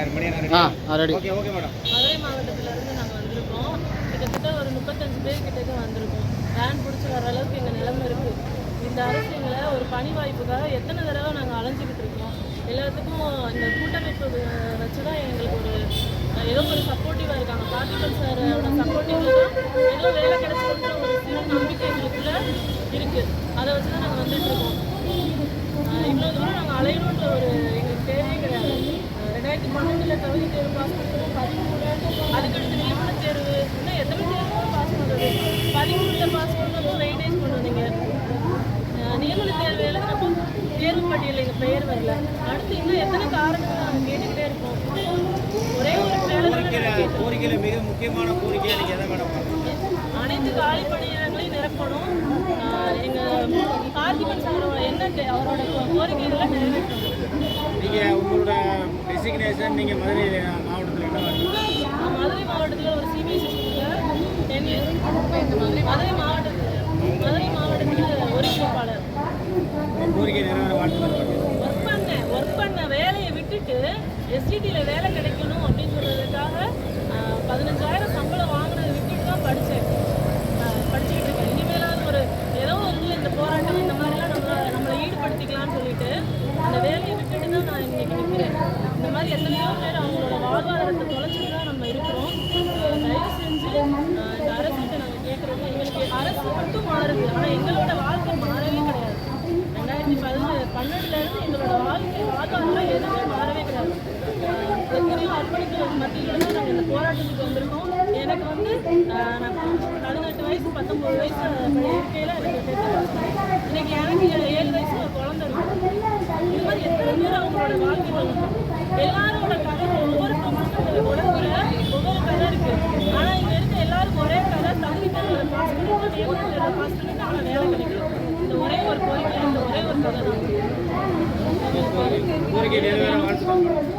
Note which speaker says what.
Speaker 1: Ready.
Speaker 2: Okay okay madam.
Speaker 3: Madurai மாவட்டத்திலேருந்து நாங்கள் வந்திருக்கோம். கிட்டத்தட்ட ஒரு 35 பேர் கிட்டக்க வந்திருக்கோம். வேன் பிடிச்சி வர அளவுக்கு எங்கள் நிலைமை இருக்குது. இந்த அரசு எங்களை ஒரு பணி வாய்ப்புக்காக எத்தனை தடவை நாங்கள் அலைஞ்சிக்கிட்டு இருக்கோம். எல்லாத்துக்கும் இந்த கூட்டமைப்பு வச்சு தான் எங்களுக்கு ஒரு ஏதோ ஒரு சப்போர்ட்டிவாக இருக்காங்க. பார்த்திபன் சாரோட சப்போர்ட்டிவில் தான் ஏதோ வேலை கிடைச்சிருக்கிற ஒரு சிறு நம்பிக்கை எங்களுக்குள்ள இருக்குது. அதை வச்சு தான் நாங்கள் வந்துட்டுருக்கோம். இவ்வளோ தூரம் நாங்கள் அலையணுன்ற ஒரு எங்களுக்கு தேவையே கிடையாது. 2012 தகுதி தேர்வு பாஸ் பண்ணுறது 13, அதுக்கடுத்து நியமன தேர்வு இன்னும் எத்தனை தேர்வு பாஸ் பண்ணுறது, 13 பாஸ் பண்ணுறதும் வெயிட்டேஜ் பண்ணுவீங்க. நியமன தேர்வு எழுதுறப்போ தேர்வு பட்டியலில் எங்கள் பெயர் வரல. அடுத்து இன்னும் எத்தனை காரணங்கள் நாங்கள் கேட்டுக்கிட்டே இருக்கோம். ஒரே ஒரு
Speaker 2: கோரிக்கையில் மிக முக்கியமான கோரிக்கையாக நீங்கள் எதை மேடம்
Speaker 3: அனைத்து காலி பணியிடங்களையும் நிரப்பணும். எங்கள் பார்த்திபன் சாரோட என்ன அவரோட கோரிக்கைகளை நிறைவேற்றணும்.
Speaker 2: நீங்கள் உங்களோட டெசிக்னேஷன் நீங்கள் மதுரை மாவட்டத்தில்
Speaker 3: மதுரை மாவட்டத்தில் ஒரு சிபிஎஸ்சி ஸ்கூலில் மதுரை மாவட்டத்தில் ஒருங்கிணைப்பாளர்.
Speaker 2: கோரிக்கை நிறைவேற
Speaker 3: ஒர்க் பண்ண வேலையை விட்டுட்டு எஸ்டிடியில் வேலை கிடைக்கணும் அப்படின்னு சொல்கிறதுக்காக 15,000 சம்பளம் வாங்கினதை விட்டுட்டு தான் படிச்சுக்கிட்டு இருக்கேன். இனிமேலாவது ஒரு ஏதோ ஒரு இந்த போராட்டம் இந்த மாதிரிலாம் நம்மளை ஈடுபடுத்திக்கலாம்னு சொல்லிட்டு அந்த வேலையை விட்டுட்டு தான் நான் இன்னைக்கு நிற்கிறேன். இந்த மாதிரி எத்தனையோ பேர் அவங்களோட வாழ்வாதாரத்தை தொலைச்சிட்டு தான் நம்ம இருக்கிறோம். தயவு செஞ்சு இந்த அரசுகிட்ட நாங்கள் கேட்குறது, எங்களுக்கு அரசு மட்டும் மாறுது, ஆனால் எங்களோட வாழ்க்கை மாறவே கிடையாது. 2012 எங்களோட வாழ்வாதாரம் எதுவுமே மாறவே கிடையாது. எத்தனையோ அர்ப்பணிப்பு மத்தியில் தான் நாங்கள் இந்த போராட்டத்துக்கு வந்திருக்கோம். எனக்கு வந்து நான் 18 வயசு 19 வயசு இருக்கையில் எனக்கு இன்னைக்கு எனக்கு 7 வயசு ஒரு குழந்தை இருக்கு. இது மாதிரி எத்தனை பேர் அவங்களோட வாழ்க்கைகள் எல்லாரோட கதை ஒவ்வொரு கதை இருக்கு. ஆனால் இங்கே இருக்க எல்லாரும் ஒரே கதை தகுதி தேர்தலை பாஸ் பண்ணிட்டு நியமன தேர்தலை பாஸ் பண்ணிட்டு ஆனால் வேலை கிடைக்கல. இந்த ஒரே ஒரு கோரிக்கை, இந்த ஒரே ஒரு கதை தான்.
Speaker 2: கோரிக்கை நிறைவேற வாழ்த்துக்கள்.